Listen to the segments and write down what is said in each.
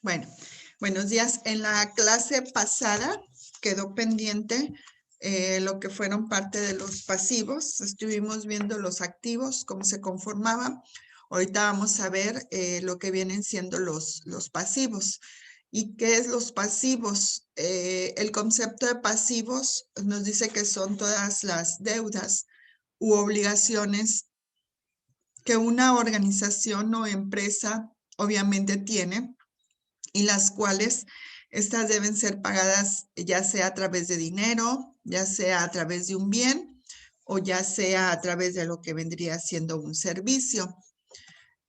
Bueno, buenos días. En la clase pasada quedó pendiente lo que fueron parte de los pasivos. Estuvimos viendo los activos, cómo se conformaban. Ahorita vamos a ver lo que vienen siendo los pasivos. ¿Y qué es los pasivos? El concepto de pasivos nos dice que son todas las deudas u obligaciones que una organización o empresa obviamente tiene y las cuales estas deben ser pagadas ya sea a través de dinero, ya sea a través de un bien o ya sea a través de lo que vendría siendo un servicio.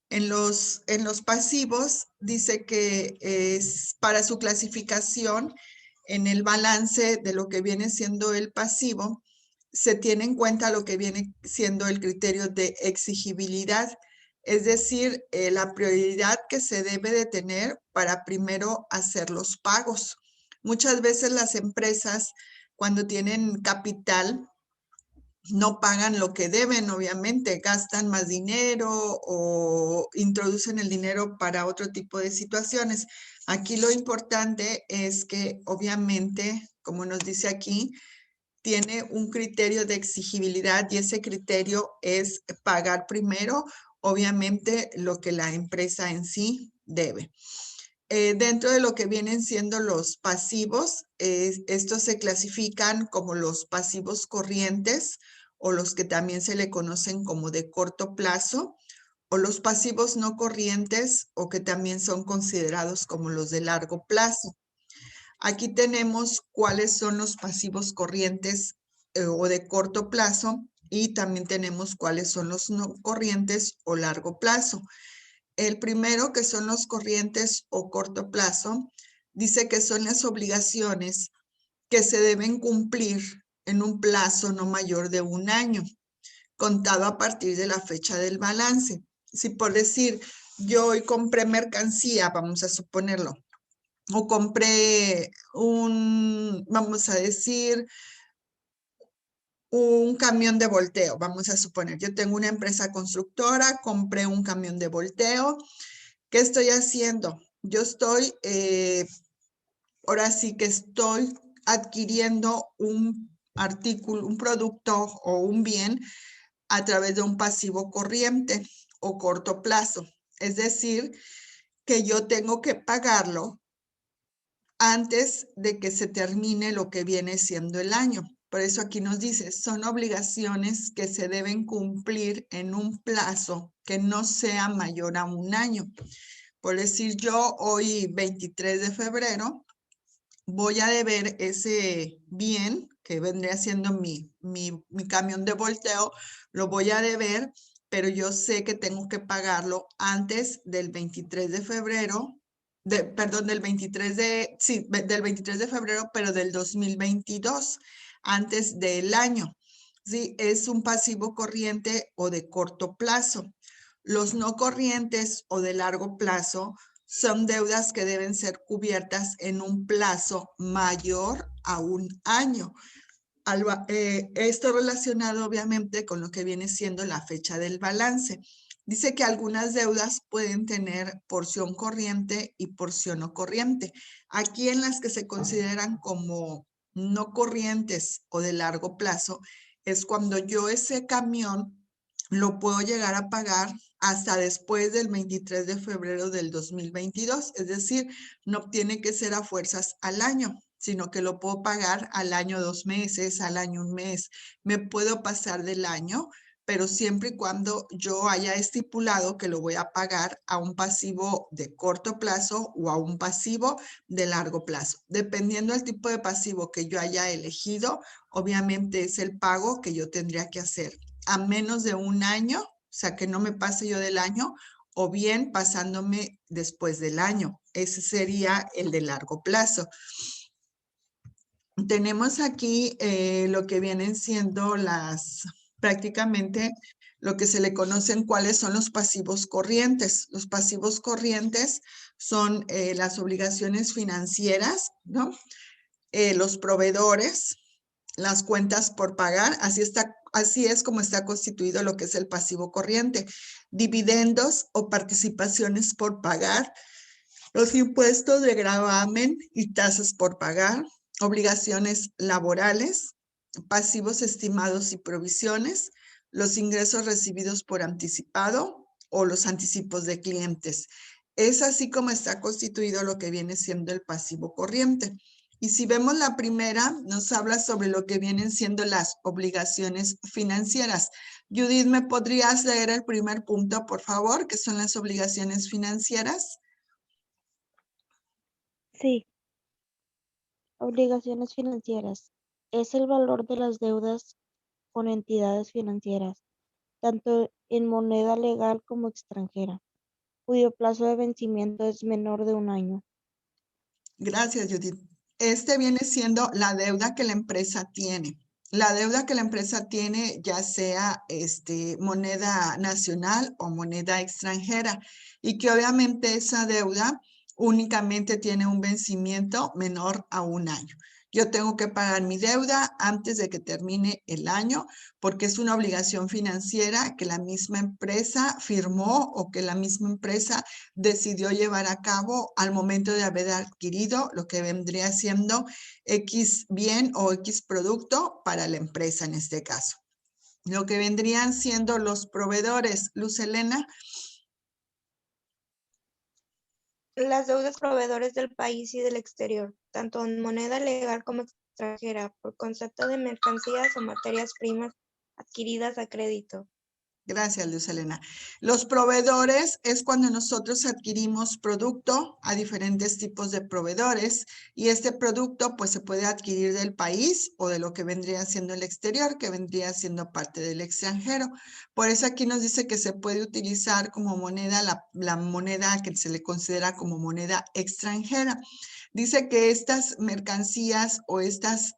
En los pasivos dice que es para su clasificación en el balance de lo que viene siendo el pasivo, se tiene en cuenta lo que viene siendo el criterio de exigibilidad, es decir, la prioridad que se debe de tener para primero hacer los pagos. Muchas veces las empresas, cuando tienen capital, no pagan lo que deben, obviamente, gastan más dinero o introducen el dinero para otro tipo de situaciones. Aquí lo importante es que, obviamente, como nos dice aquí, tiene un criterio de exigibilidad y ese criterio es pagar primero, obviamente, lo que la empresa en sí debe. Dentro de lo que vienen siendo los pasivos, estos se clasifican como los pasivos corrientes o los que también se le conocen como de corto plazo, o los pasivos no corrientes o que también son considerados como los de largo plazo. Aquí tenemos cuáles son los pasivos corrientes o de corto plazo y también tenemos cuáles son los no corrientes o largo plazo. El primero, que son los corrientes o corto plazo, dice que son las obligaciones que se deben cumplir en un plazo no mayor de un año, contado a partir de la fecha del balance. Si por decir, yo hoy compré mercancía, vamos a suponerlo, o compré vamos a decir, un camión de volteo, vamos a suponer, yo tengo una empresa constructora, compré un camión de volteo. ¿Qué estoy haciendo? Yo estoy, ahora sí que estoy adquiriendo un artículo, un producto o un bien a través de un pasivo corriente o corto plazo. Es decir, que yo tengo que pagarlo antes de que se termine lo que viene siendo el año. Por eso aquí nos dice, son obligaciones que se deben cumplir en un plazo que no sea mayor a un año. Por decir, yo hoy 23 de febrero voy a deber ese bien que vendría siendo mi camión de volteo, lo voy a deber, pero yo sé que tengo que pagarlo antes del 23 de febrero, perdón, del 23 de, sí, del 23 de febrero, pero del 2022, antes del año. Sí, es un pasivo corriente o de corto plazo. Los no corrientes o de largo plazo son deudas que deben ser cubiertas en un plazo mayor a un año. Esto relacionado obviamente con lo que viene siendo la fecha del balance. Dice que algunas deudas pueden tener porción corriente y porción no corriente. Aquí en las que se consideran como no corrientes o de largo plazo es cuando yo ese camión lo puedo llegar a pagar hasta después del 23 de febrero del 2022. Es decir, no tiene que ser a fuerzas al año, sino que lo puedo pagar al año 2 meses, al año 1 mes. Me puedo pasar del año, pero siempre y cuando yo haya estipulado que lo voy a pagar a un pasivo de corto plazo o a un pasivo de largo plazo. Dependiendo del tipo de pasivo que yo haya elegido, obviamente es el pago que yo tendría que hacer a menos de un año, o sea, que no me pase yo del año, o bien pasándome después del año. Ese sería el de largo plazo. Tenemos aquí lo que vienen siendo prácticamente lo que se le conocen cuáles son los pasivos corrientes. Los pasivos corrientes son las obligaciones financieras, ¿no? Los proveedores, las cuentas por pagar, así es como está constituido lo que es el pasivo corriente. Dividendos o participaciones por pagar, Los impuestos de gravamen y tasas por pagar, obligaciones laborales, pasivos estimados y provisiones, los ingresos recibidos por anticipado o los anticipos de clientes. Es así como está constituido lo que viene siendo el pasivo corriente. Y si vemos la primera, nos habla sobre lo que vienen siendo las obligaciones financieras. Judith, ¿me podrías leer el primer punto, por favor, que son las obligaciones financieras? Sí, obligaciones financieras. Es el valor de las deudas con entidades financieras, tanto en moneda legal como extranjera, cuyo plazo de vencimiento es menor de un año. Gracias, Judith. Este viene siendo la deuda que la empresa tiene. La deuda que la empresa tiene, ya sea moneda nacional o moneda extranjera, y que obviamente esa deuda únicamente tiene un vencimiento menor a un año. Yo tengo que pagar mi deuda antes de que termine el año porque es una obligación financiera que la misma empresa firmó o que la misma empresa decidió llevar a cabo al momento de haber adquirido lo que vendría siendo X bien o X producto para la empresa en este caso. Lo que vendrían siendo los proveedores, Luz Helena. Las deudas proveedores del país y del exterior, tanto en moneda legal como extranjera, por concepto de mercancías o materias primas adquiridas a crédito. Gracias, Luz Helena. Los proveedores es cuando nosotros adquirimos producto a diferentes tipos de proveedores y este producto pues se puede adquirir del país o de lo que vendría siendo el exterior, que vendría siendo parte del extranjero. Por eso aquí nos dice que se puede utilizar como moneda la moneda que se le considera como moneda extranjera. Dice que estas mercancías o estas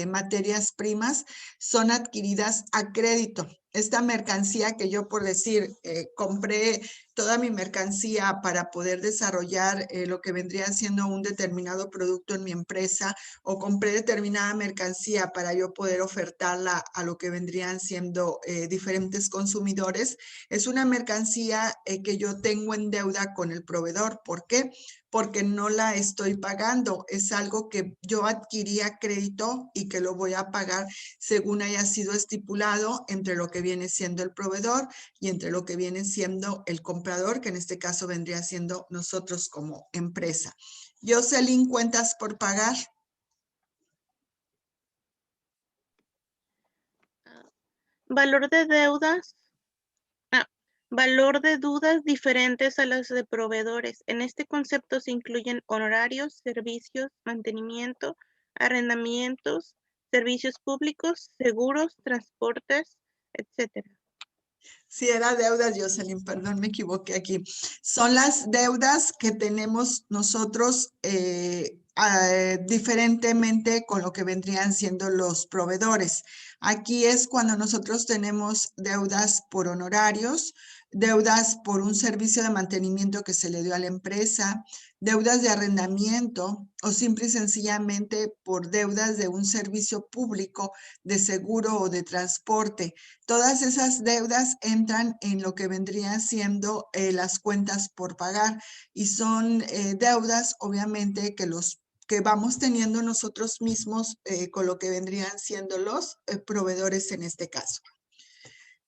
materias primas son adquiridas a crédito. Esta mercancía que yo, por decir, compré toda mi mercancía para poder desarrollar lo que vendría siendo un determinado producto en mi empresa, o compré determinada mercancía para yo poder ofertarla a lo que vendrían siendo diferentes consumidores, es una mercancía que yo tengo en deuda con el proveedor. ¿Por qué? Porque no la estoy pagando. Es algo que yo adquirí a crédito y que lo voy a pagar según haya sido estipulado entre lo que viene siendo el proveedor y entre lo que viene siendo el comprador, que en este caso vendría siendo nosotros como empresa. Jocelyn, cuentas por pagar. Valor de deudas. Valor de deudas diferentes a las de proveedores. En este concepto se incluyen honorarios, servicios, mantenimiento, arrendamientos, servicios públicos, seguros, transportes, etc. Sí, era deudas, Jocelyn, perdón, me equivoqué aquí. Son las deudas que tenemos nosotros diferentemente con lo que vendrían siendo los proveedores. Aquí es cuando nosotros tenemos deudas por honorarios, deudas por un servicio de mantenimiento que se le dio a la empresa, deudas de arrendamiento o simple y sencillamente por deudas de un servicio público de seguro o de transporte. Todas esas deudas entran en lo que vendrían siendo las cuentas por pagar y son deudas obviamente que vamos teniendo nosotros mismos con lo que vendrían siendo los proveedores en este caso.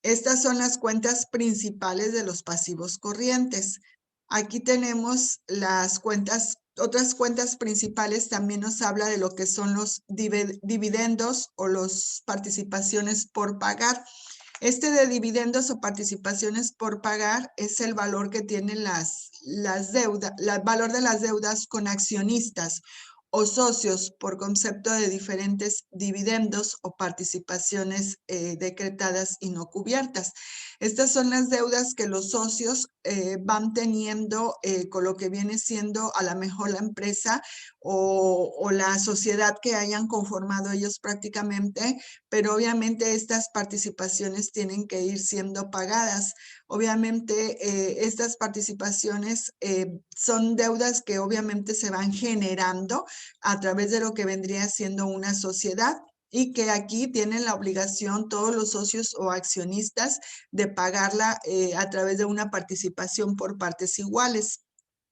Estas son las cuentas principales de los pasivos corrientes. Aquí tenemos las cuentas, otras cuentas principales. También nos habla de lo que son los dividendos o las participaciones por pagar. Este de dividendos o participaciones por pagar es el valor que tienen las deudas, el valor de las deudas con accionistas o socios por concepto de diferentes dividendos o participaciones decretadas y no cubiertas. Estas son las deudas que los socios van teniendo con lo que viene siendo a lo mejor la empresa o la sociedad que hayan conformado ellos prácticamente, pero obviamente estas participaciones tienen que ir siendo pagadas. Obviamente estas participaciones son deudas que obviamente se van generando a través de lo que vendría siendo una sociedad y que aquí tienen la obligación todos los socios o accionistas de pagarla a través de una participación por partes iguales.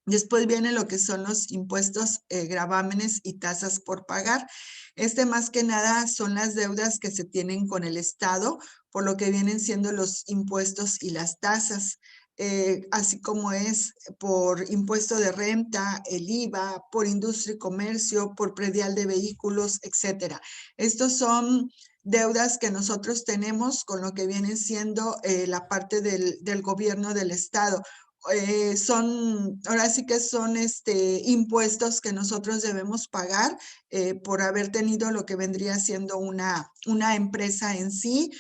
Después viene lo que son los impuestos, gravámenes y tasas por pagar. Más que nada son las deudas que se tienen con el Estado, por lo que vienen siendo los impuestos y las tasas, así como es por impuesto de renta, el IVA, por industria y comercio, por predial de vehículos, etcétera. Estos son deudas que nosotros tenemos con lo que viene siendo la parte del gobierno del Estado. Ahora sí que son impuestos que nosotros debemos pagar por haber tenido lo que vendría siendo una empresa en sí.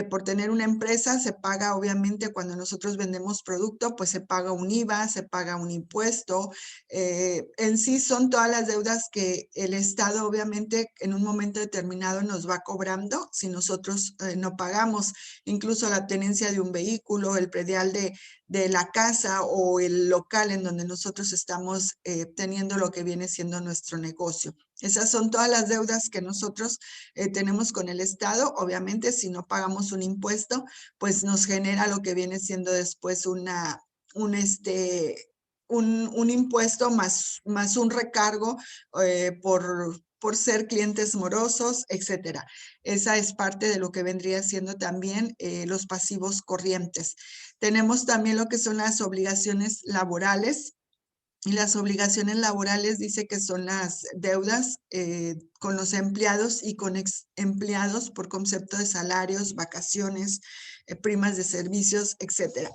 Por tener una empresa se paga, obviamente, cuando nosotros vendemos producto, pues se paga un IVA, se paga un impuesto. En sí son todas las deudas que el Estado, obviamente, en un momento determinado nos va cobrando si nosotros no pagamos. Incluso la tenencia de un vehículo, el predial de la casa o el local en donde nosotros estamos teniendo lo que viene siendo nuestro negocio. Esas son todas las deudas que nosotros tenemos con el Estado. Obviamente, si no pagamos un impuesto, pues nos genera lo que viene siendo después un impuesto más un recargo por ser clientes morosos, etcétera. Esa es parte de lo que vendría siendo también los pasivos corrientes. Tenemos también lo que son las obligaciones laborales. Y las obligaciones laborales dice que son las deudas con los empleados y con ex empleados por concepto de salarios, vacaciones, primas de servicios, etcétera.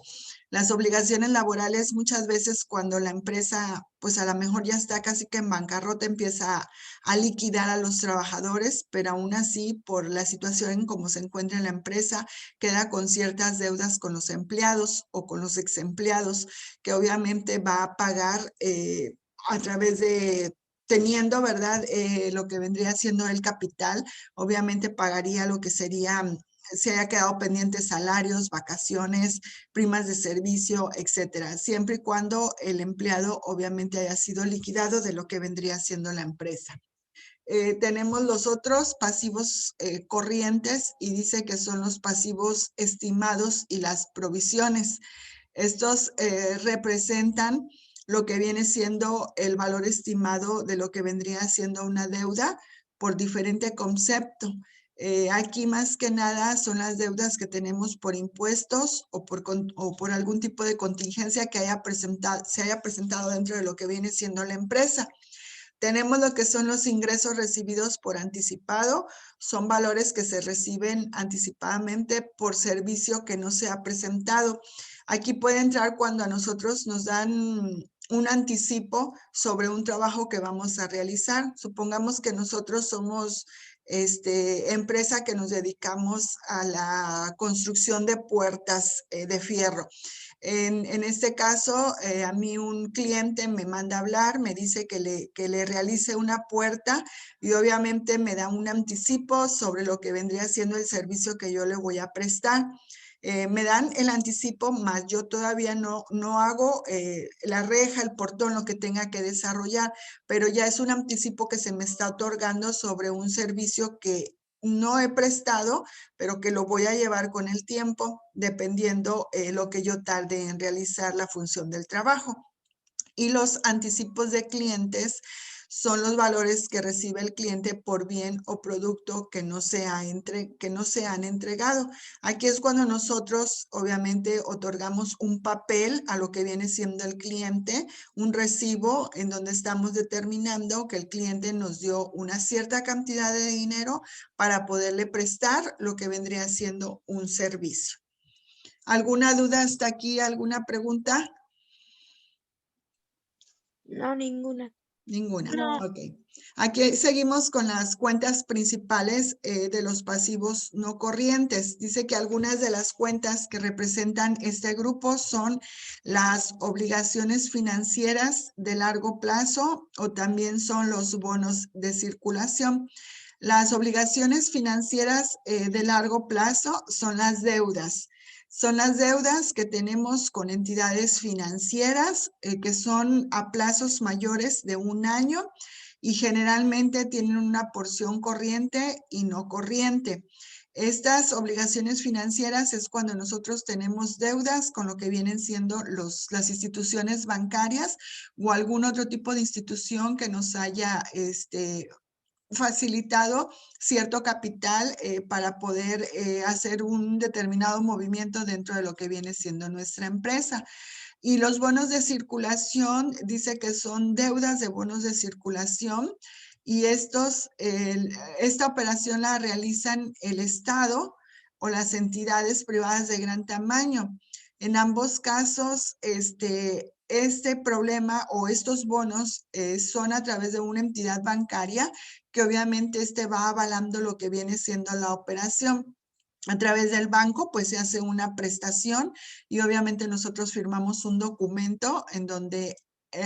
Las obligaciones laborales muchas veces cuando la empresa pues a lo mejor ya está casi que en bancarrota empieza a liquidar a los trabajadores, pero aún así por la situación en cómo se encuentra en la empresa queda con ciertas deudas con los empleados o con los ex empleados que obviamente va a pagar a través de teniendo, ¿verdad? Lo que vendría siendo el capital, obviamente pagaría lo que sería se haya quedado pendientes salarios, vacaciones, primas de servicio, etcétera, siempre y cuando el empleado obviamente haya sido liquidado de lo que vendría siendo la empresa. Tenemos los otros pasivos corrientes y dice que son los pasivos estimados y las provisiones. Estos representan lo que viene siendo el valor estimado de lo que vendría siendo una deuda por diferente concepto. Aquí más que nada son las deudas que tenemos por impuestos o por algún tipo de contingencia que se haya presentado dentro de lo que viene siendo la empresa. Tenemos lo que son los ingresos recibidos por anticipado. Son valores que se reciben anticipadamente por servicio que no se ha presentado. Aquí puede entrar cuando a nosotros nos dan un anticipo sobre un trabajo que vamos a realizar. Supongamos que nosotros somos empresa que nos dedicamos a la construcción de puertas de fierro. En este caso, a mí un cliente me manda a hablar, me dice que le realice una puerta y obviamente me da un anticipo sobre lo que vendría siendo el servicio que yo le voy a prestar. Me dan el anticipo, más yo todavía no hago la reja, el portón, lo que tenga que desarrollar, pero ya es un anticipo que se me está otorgando sobre un servicio que no he prestado, pero que lo voy a llevar con el tiempo, dependiendo lo que yo tarde en realizar la función del trabajo. Y los anticipos de clientes son los valores que recibe el cliente por bien o producto que no se han entregado. Aquí es cuando nosotros obviamente otorgamos un papel a lo que viene siendo el cliente, un recibo en donde estamos determinando que el cliente nos dio una cierta cantidad de dinero para poderle prestar lo que vendría siendo un servicio. ¿Alguna duda hasta aquí? ¿Alguna pregunta? No, ninguna. Ninguna. No. Ok. Aquí seguimos con las cuentas principales de los pasivos no corrientes. Dice que algunas de las cuentas que representan este grupo son las obligaciones financieras de largo plazo o también son los bonos de circulación. Las obligaciones financieras de largo plazo son las deudas. Son las deudas que tenemos con entidades financieras que son a plazos mayores de un año y generalmente tienen una porción corriente y no corriente. Estas obligaciones financieras es cuando nosotros tenemos deudas con lo que vienen siendo las instituciones bancarias o algún otro tipo de institución que nos haya facilitado cierto capital para poder hacer un determinado movimiento dentro de lo que viene siendo nuestra empresa. Y los bonos de circulación, dice que son deudas de bonos de circulación y esta operación la realizan el Estado o las entidades privadas de gran tamaño. En ambos casos, este problema o estos bonos son a través de una entidad bancaria que obviamente va avalando lo que viene siendo la operación. A través del banco, pues se hace una prestación y obviamente nosotros firmamos un documento en donde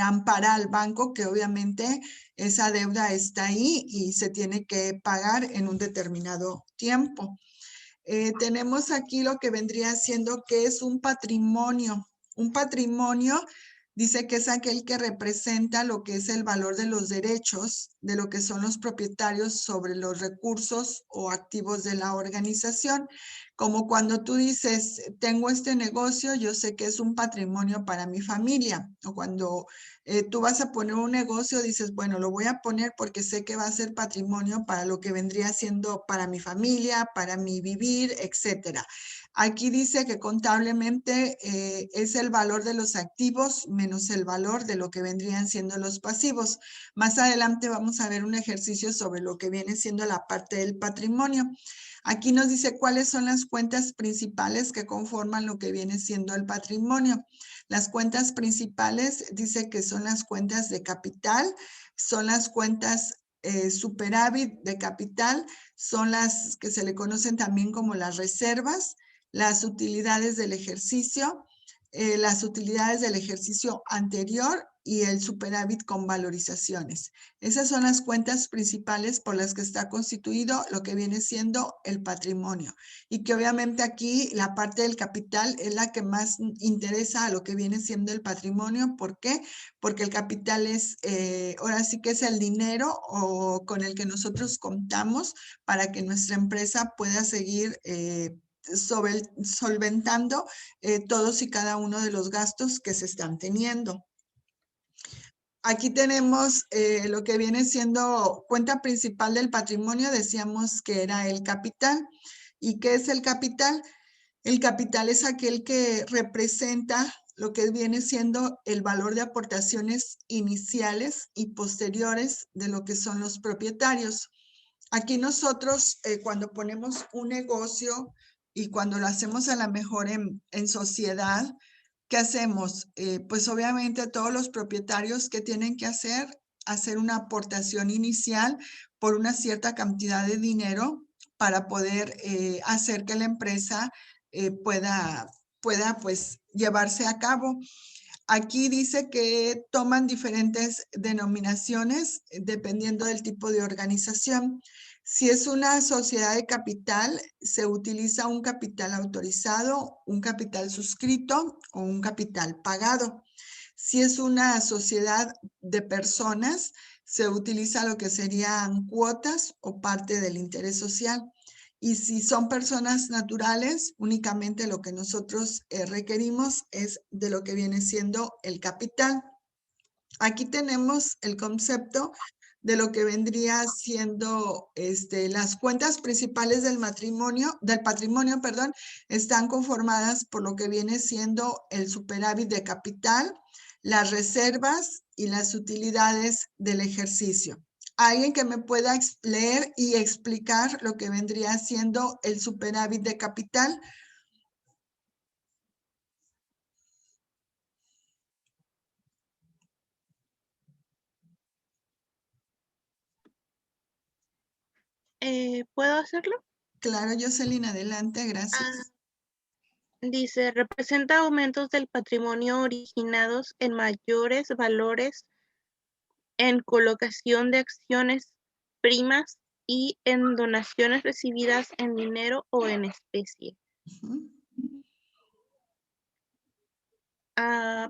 ampara al banco que obviamente esa deuda está ahí y se tiene que pagar en un determinado tiempo. Tenemos aquí lo que vendría siendo que es un patrimonio. Un patrimonio dice que es aquel que representa lo que es el valor de los derechos de lo que son los propietarios sobre los recursos o activos de la organización. Como cuando tú dices, tengo este negocio, yo sé que es un patrimonio para mi familia. O cuando tú vas a poner un negocio, dices, bueno, lo voy a poner porque sé que va a ser patrimonio para lo que vendría siendo para mi familia, para mi vivir, etcétera. Aquí dice que contablemente es el valor de los activos menos el valor de lo que vendrían siendo los pasivos. Más adelante vamos a ver un ejercicio sobre lo que viene siendo la parte del patrimonio. Aquí nos dice cuáles son las cuentas principales que conforman lo que viene siendo el patrimonio. Las cuentas principales dice que son las cuentas de capital, son las cuentas superávit de capital, son las que se le conocen también como las reservas, las utilidades del ejercicio anterior y el superávit con valorizaciones. Esas son las cuentas principales por las que está constituido lo que viene siendo el patrimonio. Y que obviamente aquí la parte del capital es la que más interesa a lo que viene siendo el patrimonio. ¿Por qué? Porque el capital es, ahora sí que es el dinero con el que nosotros contamos para que nuestra empresa pueda seguir solventando todos y cada uno de los gastos que se están teniendo. Aquí tenemos lo que viene siendo cuenta principal del patrimonio, decíamos que era el capital. ¿Y qué es el capital? El capital es aquel que representa lo que viene siendo el valor de aportaciones iniciales y posteriores de lo que son los propietarios. Aquí nosotros cuando ponemos un negocio y cuando lo hacemos a lo mejor en sociedad, ¿qué hacemos? Pues obviamente todos los propietarios que tienen que hacer una aportación inicial por una cierta cantidad de dinero para poder hacer que la empresa pueda pues llevarse a cabo. Aquí dice que toman diferentes denominaciones dependiendo del tipo de organización. Si es una sociedad de capital, se utiliza un capital autorizado, un capital suscrito o un capital pagado. Si es una sociedad de personas, se utiliza lo que serían cuotas o parte del interés social. Y si son personas naturales, únicamente lo que nosotros requerimos es de lo que viene siendo el capital. Aquí tenemos el concepto de lo que vendría siendo las cuentas principales del patrimonio, están conformadas por lo que viene siendo el superávit de capital, las reservas y las utilidades del ejercicio. ¿Alguien que me pueda leer y explicar lo que vendría siendo el superávit de capital? ¿Puedo hacerlo? Claro, Jocelyn, adelante, gracias. Dice, representa aumentos del patrimonio originados en mayores valores en colocación de acciones primas y en donaciones recibidas en dinero o en especie.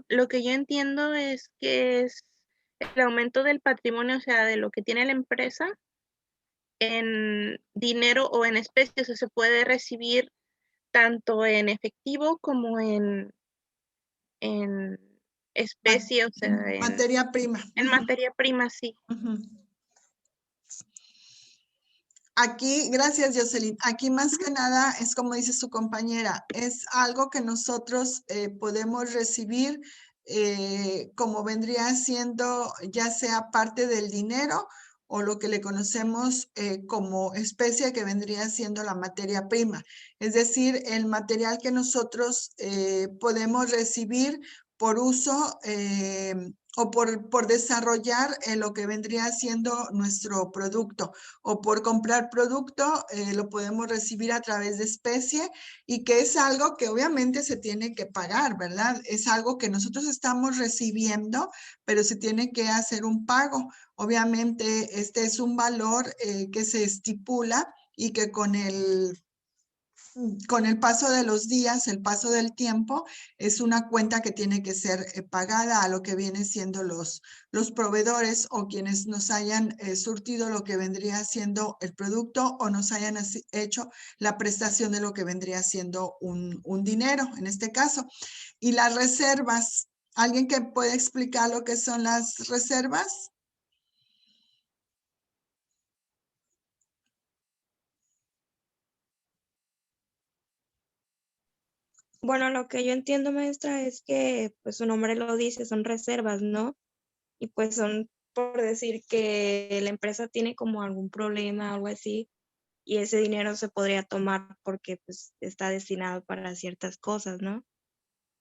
Lo que yo entiendo es que es el aumento del patrimonio, o sea, de lo que tiene la empresa en dinero o en especie, o sea, se puede recibir tanto en efectivo como en especie, o sea, Materia prima. en materia prima, sí. Ujú. Aquí, gracias Jocelyn, aquí más que nada es como dice su compañera, es algo que nosotros podemos recibir como vendría siendo ya sea parte del dinero o lo que le conocemos como especie que vendría siendo la materia prima. Es decir, el material que nosotros podemos recibir por uso o por desarrollar lo que vendría siendo nuestro producto o por comprar producto, lo podemos recibir a través de especie y que es algo que obviamente se tiene que pagar, ¿verdad? Es algo que nosotros estamos recibiendo, pero se tiene que hacer un pago. Obviamente este es un valor que se estipula y que con el paso de los días, el paso del tiempo, es una cuenta que tiene que ser pagada a lo que vienen siendo los proveedores o quienes nos hayan surtido lo que vendría siendo el producto o nos hayan hecho la prestación de lo que vendría siendo un dinero, en este caso. Y las reservas, ¿alguien que puede explicar lo que son las reservas? Bueno, lo que yo entiendo, maestra, es que pues su nombre lo dice, son reservas, ¿no? Y pues son por decir que la empresa tiene como algún problema o algo así, y ese dinero se podría tomar porque pues está destinado para ciertas cosas, ¿no?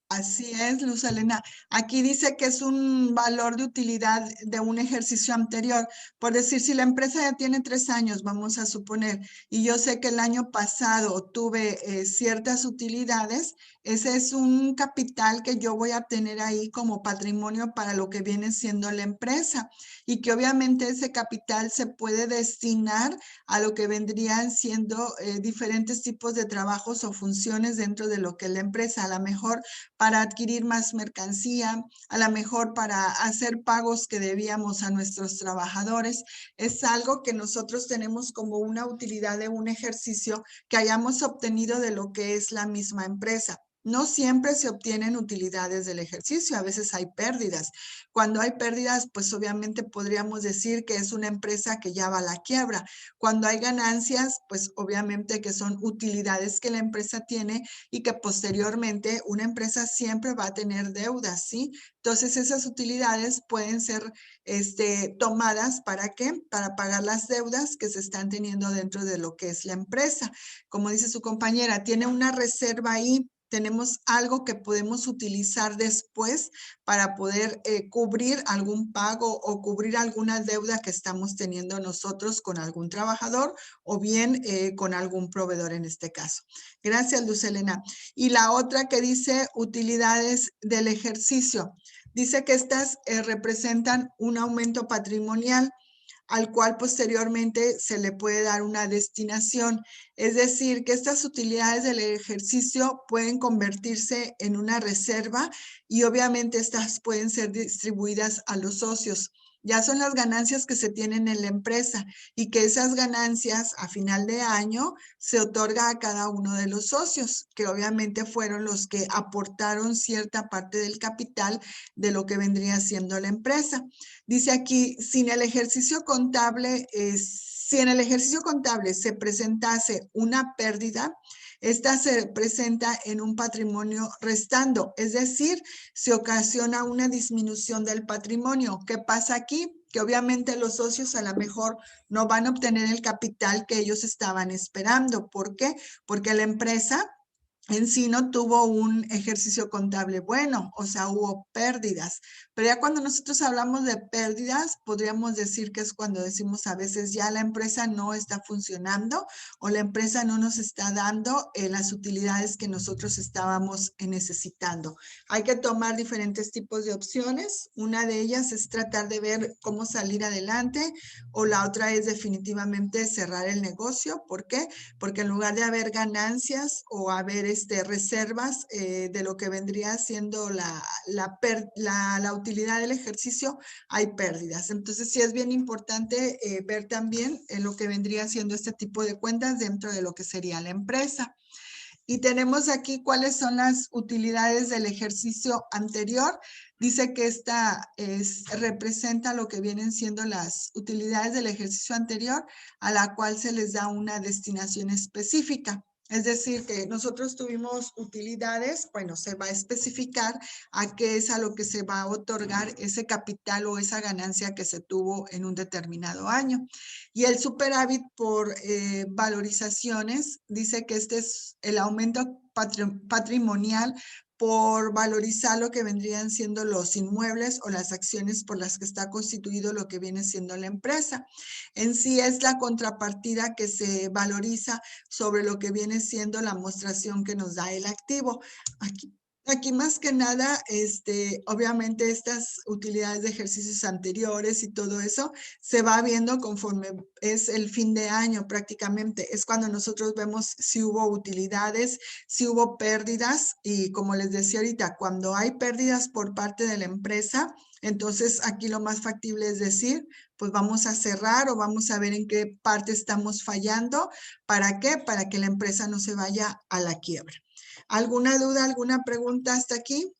Así es, Luz Elena. Aquí dice que es un valor de utilidad de un ejercicio anterior. Por decir, si la empresa ya tiene 3 años, vamos a suponer, y yo sé que el año pasado tuve ciertas utilidades, ese es un capital que yo voy a tener ahí como patrimonio para lo que viene siendo la empresa y que obviamente ese capital se puede destinar a lo que vendrían siendo diferentes tipos de trabajos o funciones dentro de lo que es la empresa. A lo mejor para adquirir más mercancía, a lo mejor para hacer pagos que debíamos a nuestros trabajadores. Es algo que nosotros tenemos como una utilidad de un ejercicio que hayamos obtenido de lo que es la misma empresa. No siempre se obtienen utilidades del ejercicio, a veces hay pérdidas. Cuando hay pérdidas, pues obviamente podríamos decir que es una empresa que ya va a la quiebra. Cuando hay ganancias, pues obviamente que son utilidades que la empresa tiene y que posteriormente una empresa siempre va a tener deudas, ¿sí? Entonces esas utilidades pueden ser tomadas ¿para qué? Para pagar las deudas que se están teniendo dentro de lo que es la empresa. Como dice su compañera, tiene una reserva ahí. Tenemos algo que podemos utilizar después para poder cubrir algún pago o cubrir alguna deuda que estamos teniendo nosotros con algún trabajador o bien con algún proveedor en este caso. Gracias, Luz Elena. Y la otra que dice utilidades del ejercicio. Dice que estas representan un aumento patrimonial al cual posteriormente se le puede dar una destinación. Es decir, que estas utilidades del ejercicio pueden convertirse en una reserva y obviamente estas pueden ser distribuidas a los socios. Ya son las ganancias que se tienen en la empresa y que esas ganancias a final de año se otorga a cada uno de los socios, que obviamente fueron los que aportaron cierta parte del capital de lo que vendría siendo la empresa. Dice aquí, si en el ejercicio contable se presentase una pérdida, esta se presenta en un patrimonio restando, es decir, se ocasiona una disminución del patrimonio. ¿Qué pasa aquí? Que obviamente los socios a lo mejor no van a obtener el capital que ellos estaban esperando. ¿Por qué? Porque la empresa en sí no tuvo un ejercicio contable bueno, o sea, hubo pérdidas. Pero ya cuando nosotros hablamos de pérdidas, podríamos decir que es cuando decimos a veces ya la empresa no está funcionando o la empresa no nos está dando las utilidades que nosotros estábamos necesitando. Hay que tomar diferentes tipos de opciones. Una de ellas es tratar de ver cómo salir adelante o la otra es definitivamente cerrar el negocio. ¿Por qué? Porque en lugar de haber ganancias o haber reservas de lo que vendría siendo la utilidad del ejercicio, hay pérdidas. Entonces sí es bien importante ver también lo que vendría siendo este tipo de cuentas dentro de lo que sería la empresa. Y tenemos aquí cuáles son las utilidades del ejercicio anterior. Dice que esta representa lo que vienen siendo las utilidades del ejercicio anterior, a la cual se les da una destinación específica. Es decir, que nosotros tuvimos utilidades, bueno, se va a especificar a qué es a lo que se va a otorgar ese capital o esa ganancia que se tuvo en un determinado año. Y el superávit por valorizaciones, dice que este es el aumento patrimonial por valorizar lo que vendrían siendo los inmuebles o las acciones por las que está constituido lo que viene siendo la empresa. En sí es la contrapartida que se valoriza sobre lo que viene siendo la mostración que nos da el activo. Aquí más que nada, obviamente estas utilidades de ejercicios anteriores y todo eso se va viendo conforme es el fin de año prácticamente. Es cuando nosotros vemos si hubo utilidades, si hubo pérdidas y como les decía ahorita, cuando hay pérdidas por parte de la empresa, entonces aquí lo más factible es decir, pues vamos a cerrar o vamos a ver en qué parte estamos fallando. ¿Para qué? Para que la empresa no se vaya a la quiebra. ¿Alguna duda, alguna pregunta hasta aquí?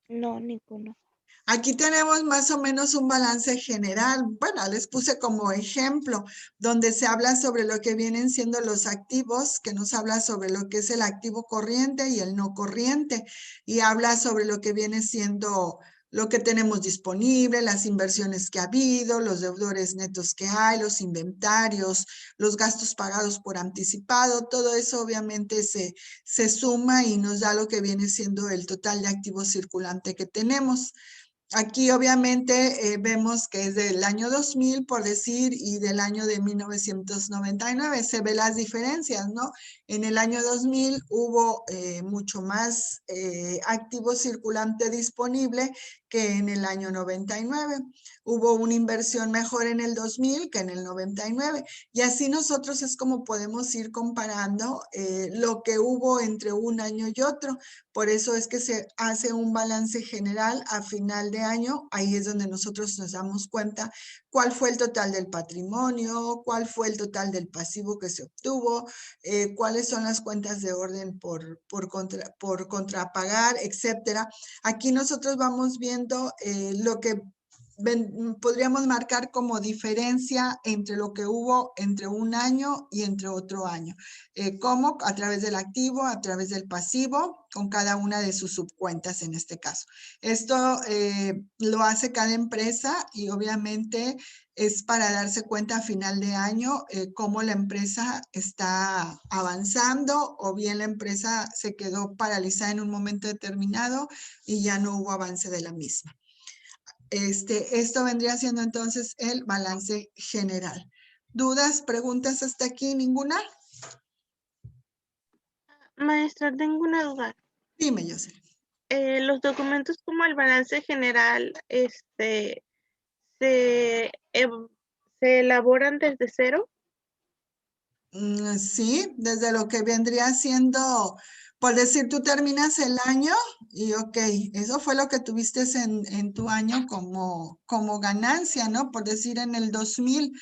No, ninguno. Aquí tenemos más o menos un balance general. Bueno, les puse como ejemplo, donde se habla sobre lo que vienen siendo los activos, que nos habla sobre lo que es el activo corriente y el no corriente, y habla sobre lo que viene siendo lo que tenemos disponible, las inversiones que ha habido, los deudores netos que hay, los inventarios, los gastos pagados por anticipado, todo eso obviamente se suma y nos da lo que viene siendo el total de activo circulante que tenemos. Aquí obviamente vemos que es del año 2000, por decir, y del año de 1999. Se ve las diferencias, ¿no? En el año 2000 hubo mucho más activo circulante disponible que en el año 99. Hubo una inversión mejor en el 2000 que en el 99. Y así nosotros es como podemos ir comparando lo que hubo entre un año y otro. Por eso es que se hace un balance general a final de año. Ahí es donde nosotros nos damos cuenta cuál fue el total del patrimonio, cuál fue el total del pasivo que se obtuvo, cuáles son las cuentas de orden por contrapagar, etcétera. Aquí nosotros vamos viendo lo que podríamos marcar como diferencia entre lo que hubo entre un año y entre otro año. ¿Cómo? A través del activo, a través del pasivo, con cada una de sus subcuentas en este caso. Esto lo hace cada empresa y obviamente es para darse cuenta a final de año cómo la empresa está avanzando o bien la empresa se quedó paralizada en un momento determinado y ya no hubo avance de la misma. Esto vendría siendo entonces el balance general. ¿Dudas, preguntas hasta aquí? ¿Ninguna? Maestra, tengo una duda. Dime, Jocelyn. Los documentos como el balance general, se elaboran desde cero. Sí, desde lo que vendría siendo, por decir, tú terminas el año y ok, eso fue lo que tuviste en tu año como ganancia, ¿no? Por decir, en el 2000,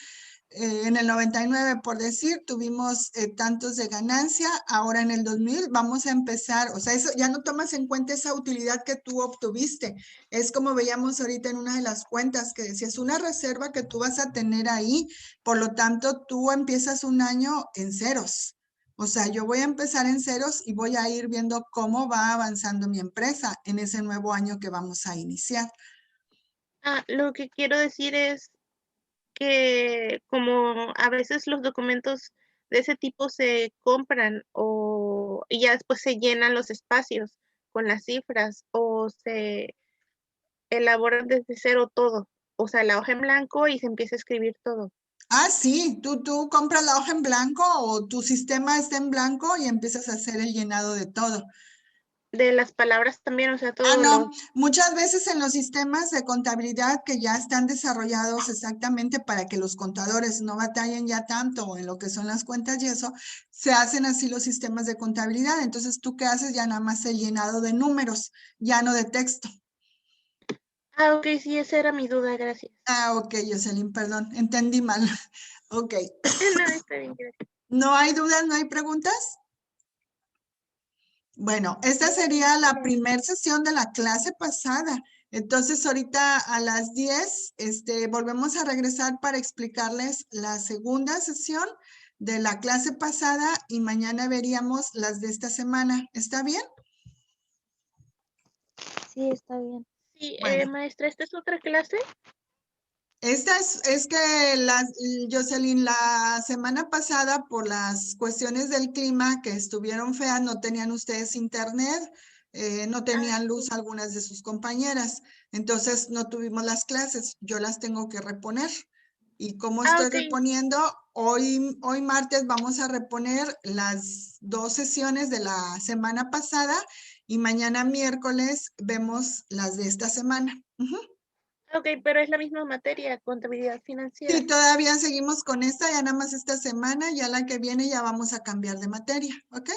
en el 99, por decir, tuvimos tantos de ganancia, ahora en el 2000 vamos a empezar, o sea, eso ya no tomas en cuenta esa utilidad que tú obtuviste. Es como veíamos ahorita en una de las cuentas que decías, una reserva que tú vas a tener ahí, por lo tanto, tú empiezas un año en ceros. O sea, yo voy a empezar en ceros y voy a ir viendo cómo va avanzando mi empresa en ese nuevo año que vamos a iniciar. Lo que quiero decir es que como a veces los documentos de ese tipo se compran y ya después se llenan los espacios con las cifras o se elaboran desde cero todo, o sea, la hoja en blanco y se empieza a escribir todo. Sí, tú compras la hoja en blanco o tu sistema está en blanco y empiezas a hacer el llenado de todo. de las palabras también, o sea, todo No, muchas veces en los sistemas de contabilidad que ya están desarrollados exactamente para que los contadores no batallen ya tanto en lo que son las cuentas y eso, se hacen así los sistemas de contabilidad. Entonces, ¿tú qué haces? Ya nada más el llenado de números, ya no de texto. ok, sí, esa era mi duda, gracias. Ok, Jocelyn, perdón, entendí mal. Ok. No, está bien, gracias. ¿No hay dudas? ¿No hay preguntas? Bueno, esta sería la primera sesión de la clase pasada. Entonces, ahorita a las 10, volvemos a regresar para explicarles la segunda sesión de la clase pasada y mañana veríamos las de esta semana. ¿Está bien? Sí, está bien. Sí, Bueno. maestra, ¿esta es otra clase? Esta es que, Jocelyn, la semana pasada, por las cuestiones del clima que estuvieron feas, no tenían ustedes internet, no tenían luz algunas de sus compañeras. Entonces, no tuvimos las clases. Yo las tengo que reponer. ¿Y cómo estoy ok. reponiendo? Hoy martes vamos a reponer las 2 sesiones de la semana pasada y mañana miércoles vemos las de esta semana. Ok, pero es la misma materia, contabilidad financiera. Sí, todavía seguimos con esta, ya nada más esta semana, ya la que viene ya vamos a cambiar de materia, ¿ok?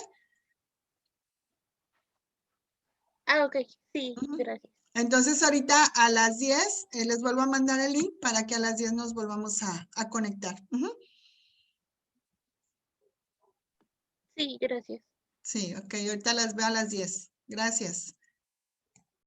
Ok, sí, gracias. Entonces ahorita a las 10 les vuelvo a mandar el link para que a las 10 nos volvamos a conectar. Sí, gracias. Sí, ok, ahorita las veo a las 10. Gracias.